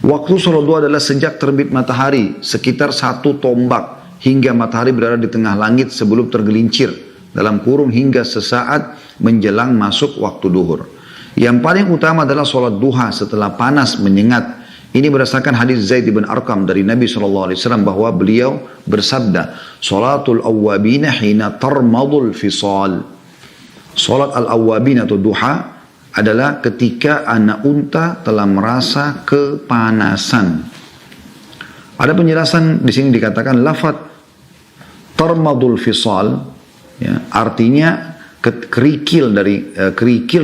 Waktu sholat duha adalah sejak terbit matahari sekitar 1 tombak hingga matahari berada di tengah langit sebelum tergelincir dalam kurung hingga sesaat menjelang masuk waktu duhur. Yang paling utama adalah sholat duha setelah panas menyengat. Ini berdasarkan hadis Zaid bin Arqam dari Nabi SAW bahwa beliau bersabda, "Sholatul awwabina hina tarmadul fisal." Sholat al-awwabin atau duha adalah ketika anak unta telah merasa kepanasan. Ada penjelasan di sini dikatakan lafaz tarmadul fisal, ya, artinya kerikil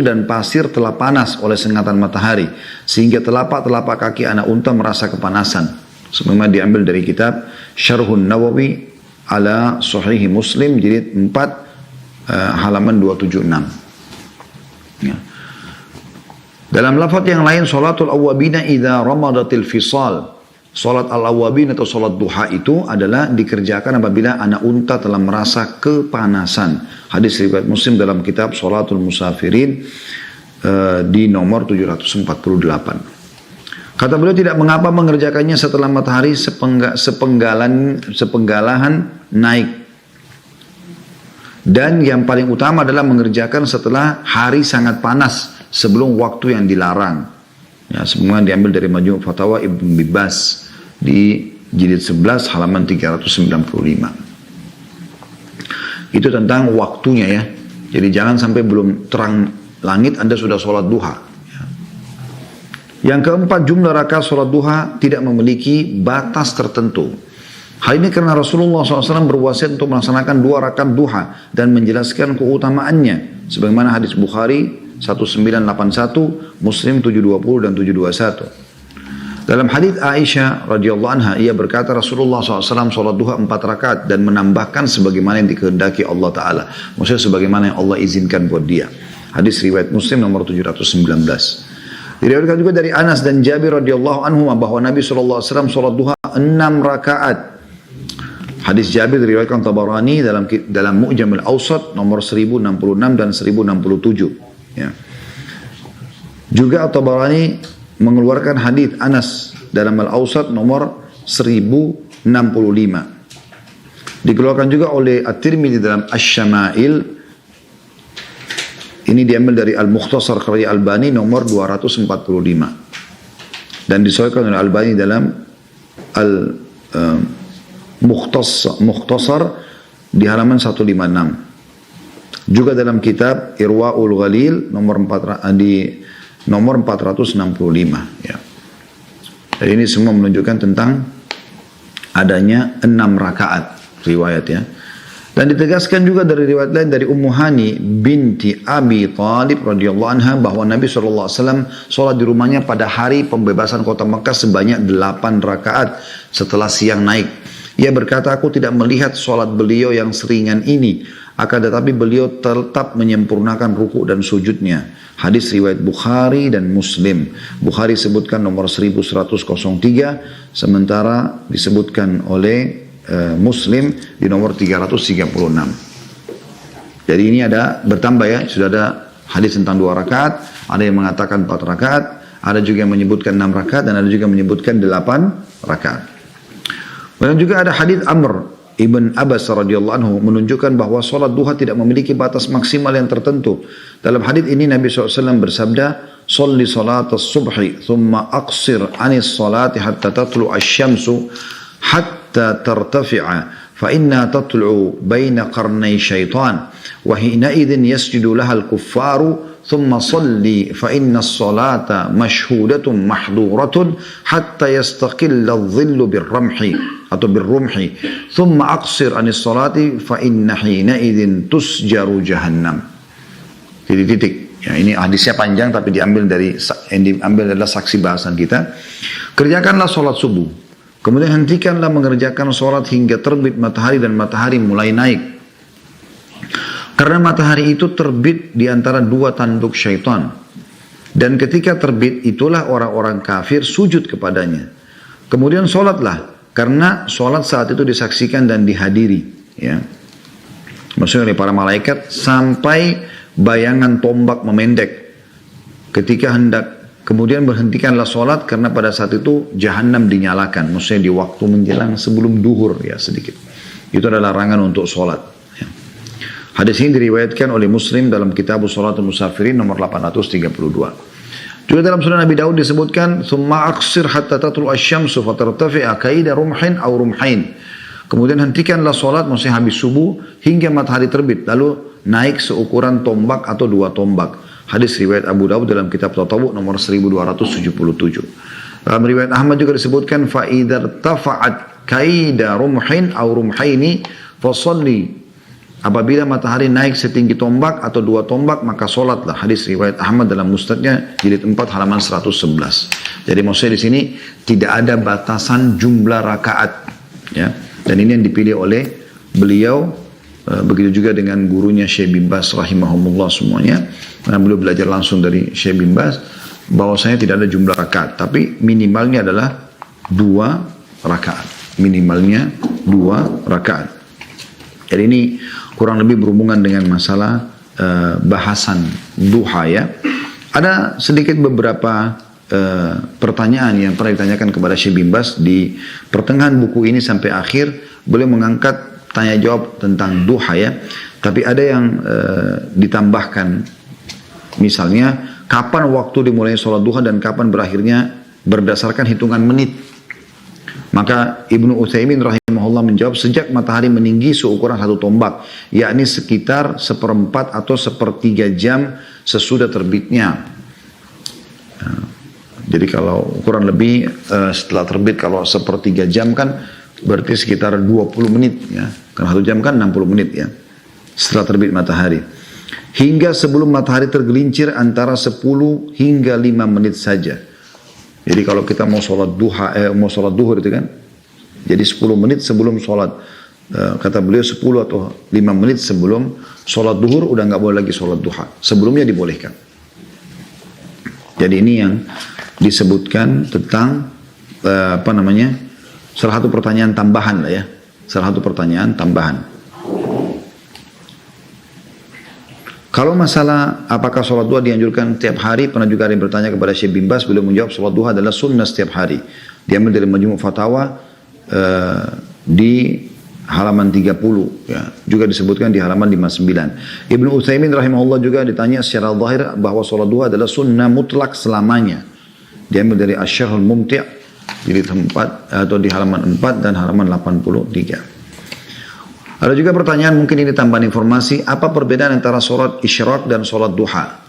dan pasir telah panas oleh sengatan matahari sehingga telapak kaki anak unta merasa kepanasan. Sebagaimana diambil dari kitab Syarhun Nawawi ala Sahih Muslim jilid 4 halaman 276. Ya. Dalam lafaz yang lain, sholatul awwabina idza ramadatil fisal. Sholat al-awwabin atau sholat duha itu adalah dikerjakan apabila anak unta telah merasa kepanasan. Hadis riwayat Muslim dalam kitab Sholatul Musafirin di nomor 748. Kata beliau, tidak mengapa mengerjakannya setelah matahari sepenggalahan naik. Dan yang paling utama adalah mengerjakan setelah hari sangat panas sebelum waktu yang dilarang. Ya, semua diambil dari Majmu' Fatawa Ibn Bibas di jilid 11 halaman 395. Itu tentang waktunya ya. Jadi jangan sampai belum terang langit Anda sudah sholat duha. Ya. Yang keempat, jumlah rakaat sholat duha tidak memiliki batas tertentu. Hal ini karena Rasulullah SAW berwasiat untuk melaksanakan 2 rakaat duha dan menjelaskan keutamaannya. Sebagaimana hadis Bukhari 1981, Muslim 720 dan 721. Dalam hadis Aisyah radhiyallahu anha, ia berkata Rasulullah SAW sholat duha 4 rakaat dan menambahkan sebagaimana yang dikehendaki Allah Ta'ala. Maksudnya sebagaimana yang Allah izinkan buat dia. Hadis riwayat Muslim nomor 719. Diriwayatkan juga dari Anas dan Jabir radhiyallahu anhu bahwa Nabi SAW sholat duha 6 rakaat. Hadis Jabir diriwayatkan Tabarani dalam Mu'jamil Awsat nomor 1066 dan 1067. Ya. Juga Tabarani mengeluarkan hadis Anas dalam Al-Awsat nomor 1065. Dikeluarkan juga oleh At-Tirmidzi dalam Asy-Syama'il. Ini diambil dari Al-Mukhtasar karya Albani nomor 245. Dan disahihkan oleh Albani dalam Al-Mukhtasar di halaman 156. Juga dalam kitab Irwaul Ghalil nomor 465. Ya. Jadi ini semua menunjukkan tentang adanya 6 rakaat riwayat ya. Dan ditegaskan juga dari riwayat lain dari Ummu Hani binti Abi Thalib radhiyallahu anha bahwa Nabi SAW sholat di rumahnya pada hari pembebasan kota Mekah sebanyak 8 rakaat setelah siang naik. Ia berkata, aku tidak melihat sholat beliau yang seringan ini, akan tetapi beliau tetap menyempurnakan ruku dan sujudnya. Hadis riwayat Bukhari dan Muslim. Bukhari sebutkan nomor 1103, sementara disebutkan oleh Muslim di nomor 336. Jadi ini ada bertambah ya, sudah ada hadis tentang 2 rakaat, ada yang mengatakan 4 rakaat, ada juga yang menyebutkan 6 rakaat, dan ada juga yang menyebutkan 8 rakaat. Dan juga ada hadis Amr Ibn Abbas radhiyallahu anhu menunjukkan bahwa sholat duha tidak memiliki batas maksimal yang tertentu. Dalam hadis ini Nabi SAW bersabda, "Sholli sholat as-subhi, thumma aqsir anis sholati hatta tatlu asy-syamsu hatta tartafi'a, fa inna tatlu baina qarnay syaitan, wa hina idzin yasjudu laha al-kuffaru, thumma sholli fa inna as-sholata mashhudatun mahduratun hatta yastaqilla adh-dhillu bir-ramhi." Atau birrumhi, thumma aqsir anis salati fa inna hina idzin tusjaru jahannam. Titik. Ya, ini hadisnya panjang tapi diambil adalah saksi bahasan kita. Kerjakanlah sholat subuh, kemudian hentikanlah mengerjakan sholat hingga terbit matahari dan matahari mulai naik. Karena matahari itu terbit di antara 2 tanduk syaitan. Dan ketika terbit itulah orang-orang kafir sujud kepadanya. Kemudian sholatlah, karena sholat saat itu disaksikan dan dihadiri, ya. Maksudnya oleh para malaikat sampai bayangan tombak memendek. Ketika hendak Kemudian berhentikanlah sholat karena pada saat itu jahanam dinyalakan. Maksudnya di waktu menjelang sebelum duhur ya sedikit. Itu adalah larangan untuk sholat. Ya. Hadis ini diriwayatkan oleh Muslim dalam kitab Shalatul Musafirin nomor 832. Juga dalam Sunan Abi Daud disebutkan, "Tsumma aqsir hatta tatlu asy-syamsu fatartafi'a kaida rumhin aw rumhain." Kemudian hentikanlah sholat, maksudnya habis subuh hingga matahari terbit, lalu naik seukuran tombak atau 2 tombak. Hadis riwayat Abu Dawud dalam kitab Tatawwu nomor 1277. Dalam riwayat Ahmad juga disebutkan fa idza tafa'at kaida rumhin aw rumhaini fasalli. Apabila matahari naik setinggi tombak atau 2 tombak maka salatlah. Hadis riwayat Ahmad dalam Musnadnya jilid 4 halaman 111. Jadi maksudnya di sini tidak ada batasan jumlah rakaat ya. Dan ini yang dipilih oleh beliau, begitu juga dengan gurunya Syekh bin Baz rahimahumullah semuanya. Karena beliau belajar langsung dari Syekh bin Baz, bahwasanya tidak ada jumlah rakaat, tapi minimalnya adalah 2 rakaat. Minimalnya 2 rakaat. Jadi ini kurang lebih berhubungan dengan masalah bahasan duha ya. Ada sedikit beberapa pertanyaan yang pernah ditanyakan kepada Syekh bin Baz di pertengahan buku ini sampai akhir. Beliau mengangkat tanya jawab tentang duha ya. Tapi ada yang ditambahkan. Misalnya, kapan waktu dimulai sholat duha dan kapan berakhirnya berdasarkan hitungan menit. Maka Ibnu Utsaimin rahimahullah menjawab, sejak matahari meninggi seukuran 1 tombak, yakni sekitar 1/4 atau 1/3 jam sesudah terbitnya. Jadi kalau ukuran lebih setelah terbit, kalau 1/3 jam kan berarti sekitar 20 menit ya. Karena 1 jam kan 60 menit ya. Setelah terbit matahari. Hingga sebelum matahari tergelincir antara 10 hingga 5 menit saja. Jadi kalau kita mau sholat duha, mau sholat duhur itu kan, jadi 10 menit sebelum sholat, kata beliau 10 atau 5 menit sebelum sholat duhur udah nggak boleh lagi sholat duha. Sebelumnya dibolehkan. Jadi ini yang disebutkan tentang salah satu pertanyaan tambahan lah ya, salah satu pertanyaan tambahan. Kalau masalah apakah sholat duha dianjurkan setiap hari, pernah juga ada yang bertanya kepada Syekh bin Baz, beliau menjawab sholat duha adalah sunnah setiap hari. Diambil dari Majmu' Fatawa di halaman 30 ya. Juga disebutkan di halaman 59. Ibnu Utsaimin rahimahullah juga ditanya secara zahir bahwa sholat duha adalah sunnah mutlak selamanya. Diambil dari Asy-Syarhul Mumti' jilid 4 atau di halaman 4 dan halaman 83. Ada juga pertanyaan, mungkin ini tambahan informasi, apa perbedaan antara sholat isyraq dan sholat duha?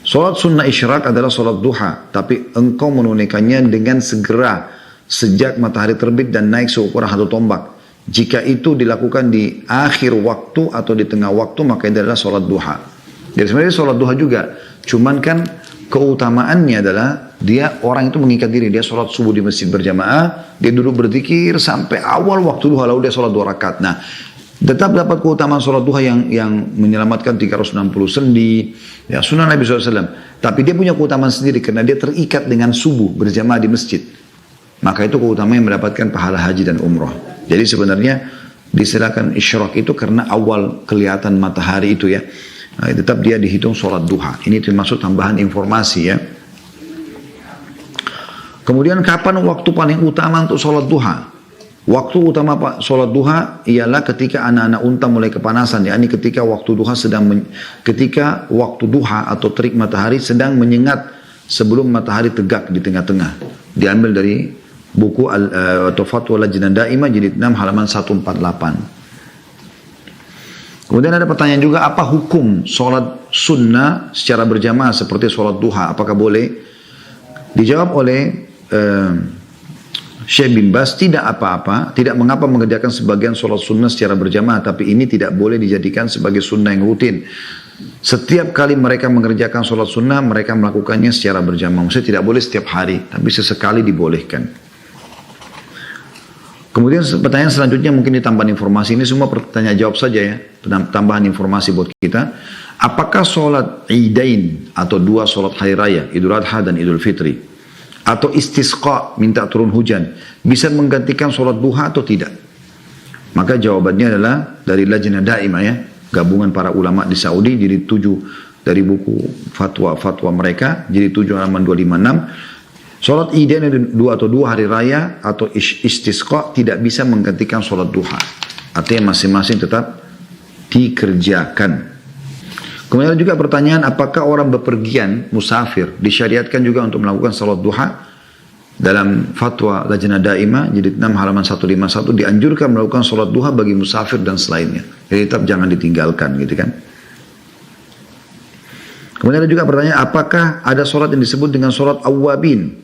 Sholat sunnah isyraq adalah sholat duha, tapi engkau menunaikannya dengan segera sejak matahari terbit dan naik seukuran 1 tombak. Jika itu dilakukan di akhir waktu atau di tengah waktu, maka itu adalah sholat duha. Jadi sebenarnya sholat duha juga, cuman kan keutamaannya adalah dia orang itu mengikat diri, dia sholat subuh di masjid berjamaah, dia duduk berzikir sampai awal waktu duha, lalu dia sholat 2 rakaat. Nah, tetap dapat keutamaan sholat duha yang menyelamatkan 360 sendi, ya sunnah Nabi SAW. Tapi dia punya keutamaan sendiri karena dia terikat dengan subuh berjamaah di masjid. Maka itu keutamaan yang mendapatkan pahala haji dan umrah. Jadi sebenarnya disilakan isyraq itu karena awal kelihatan matahari itu ya. Nah, tetap dia dihitung sholat duha. Ini termasuk tambahan informasi ya. Kemudian kapan waktu paling utama untuk sholat duha? Waktu utama sholat duha ialah ketika anak-anak unta mulai kepanasan, yakni ketika waktu duha atau terik matahari sedang menyengat sebelum matahari tegak di tengah-tengah. Diambil dari buku atau Fatwa Lajnah Daimah jilid 6 halaman 148. Kemudian ada pertanyaan juga, apa hukum sholat sunnah secara berjamaah seperti sholat duha? Apakah boleh? Dijawab oleh Syekh bin Baz, tidak apa-apa, tidak mengapa mengerjakan sebagian sholat sunnah secara berjamaah, tapi ini tidak boleh dijadikan sebagai sunnah yang rutin. Setiap kali mereka mengerjakan sholat sunnah, mereka melakukannya secara berjamaah. Maksudnya tidak boleh setiap hari, tapi sesekali dibolehkan. Kemudian pertanyaan selanjutnya mungkin ditambah informasi. Ini semua pertanyaan jawab saja ya. Tambahan informasi buat kita. Apakah sholat Idain atau 2 sholat hari raya, Idul Adha dan Idul Fitri, atau istisqa, minta turun hujan, bisa menggantikan sholat duha atau tidak? Maka jawabannya adalah dari Lajnah Daimah ya, gabungan para ulama di Saudi, jadi 7 dari buku fatwa mereka, jadi 7 halaman 256. Sholat idain 2 atau 2 hari raya atau istisqa tidak bisa menggantikan sholat duha. Artinya masing-masing tetap dikerjakan. Kemudian juga pertanyaan, apakah orang bepergian, musafir, disyariatkan juga untuk melakukan sholat duha? Dalam fatwa Lajnah Daimah, jilid 6 halaman 151, dianjurkan melakukan sholat duha bagi musafir dan selainnya. Jadi tetap jangan ditinggalkan gitu kan. Kemudian ada juga pertanyaan, apakah ada sholat yang disebut dengan sholat awwabin?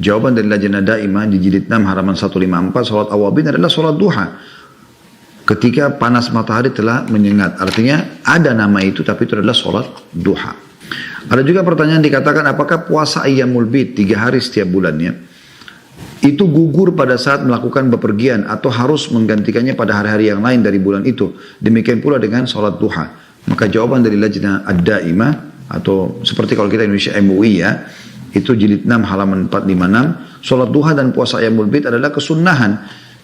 Jawaban dari Lajnah Daimah di jilid 6 halaman 154, sholat awwabin adalah sholat duha ketika panas matahari telah menyengat. Artinya ada nama itu, tapi itu adalah sholat duha. Ada juga pertanyaan dikatakan, apakah puasa ayyamul bid 3 hari setiap bulannya itu gugur pada saat melakukan bepergian atau harus menggantikannya pada hari-hari yang lain dari bulan itu? Demikian pula dengan sholat duha. Maka jawaban dari Lajnah Ad-Daimah, atau seperti kalau kita Indonesia MUI ya, itu jilid 6 halaman 456, sholat duha dan puasa ayyamul bid adalah kesunahan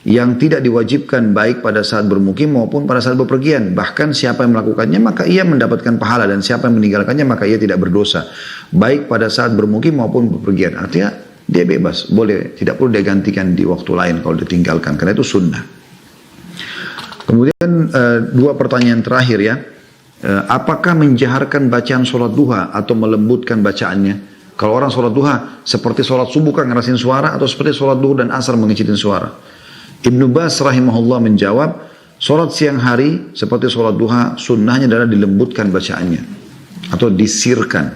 yang tidak diwajibkan baik pada saat bermukim maupun pada saat bepergian. Bahkan siapa yang melakukannya maka ia mendapatkan pahala, dan siapa yang meninggalkannya maka ia tidak berdosa, baik pada saat bermukim maupun bepergian. Artinya dia bebas, boleh, tidak perlu dia gantikan di waktu lain kalau ditinggalkan, karena itu sunnah. Kemudian 2 pertanyaan terakhir ya, apakah menjaharkan bacaan sholat duha atau melembutkan bacaannya? Kalau orang sholat duha seperti sholat subuh kan ngerasin suara, atau seperti sholat duhur dan asar mengecilin suara? Ibnu Baz rahimahullah menjawab, sholat siang hari seperti sholat duha sunnahnya adalah dilembutkan bacaannya atau disirkan,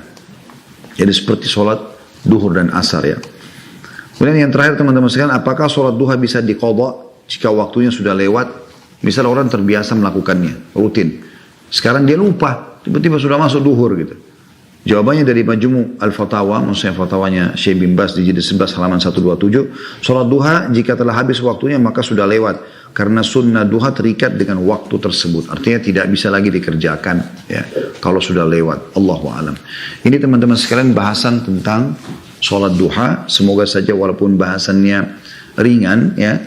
jadi seperti sholat duhur dan asar ya. Kemudian yang terakhir teman-teman sekalian, apakah sholat duha bisa diqadha jika waktunya sudah lewat? Misal orang terbiasa melakukannya rutin, sekarang dia lupa, tiba-tiba sudah masuk duhur gitu. Jawabannya dari Majmu' Al-Fatawa, maksudnya fatwanya Syekh bin Baz di jilid 11 halaman 127, sholat duha jika telah habis waktunya maka sudah lewat, karena sunnah duha terikat dengan waktu tersebut. Artinya tidak bisa lagi dikerjakan ya kalau sudah lewat. Allahu a'lam. Ini teman-teman sekalian bahasan tentang sholat duha. Semoga saja walaupun bahasannya ringan ya,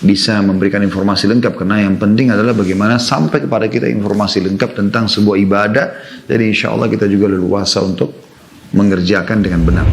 bisa memberikan informasi lengkap, karena yang penting adalah bagaimana sampai kepada kita informasi lengkap tentang sebuah ibadah. Jadi insya Allah kita juga leluasa untuk mengerjakan dengan benar.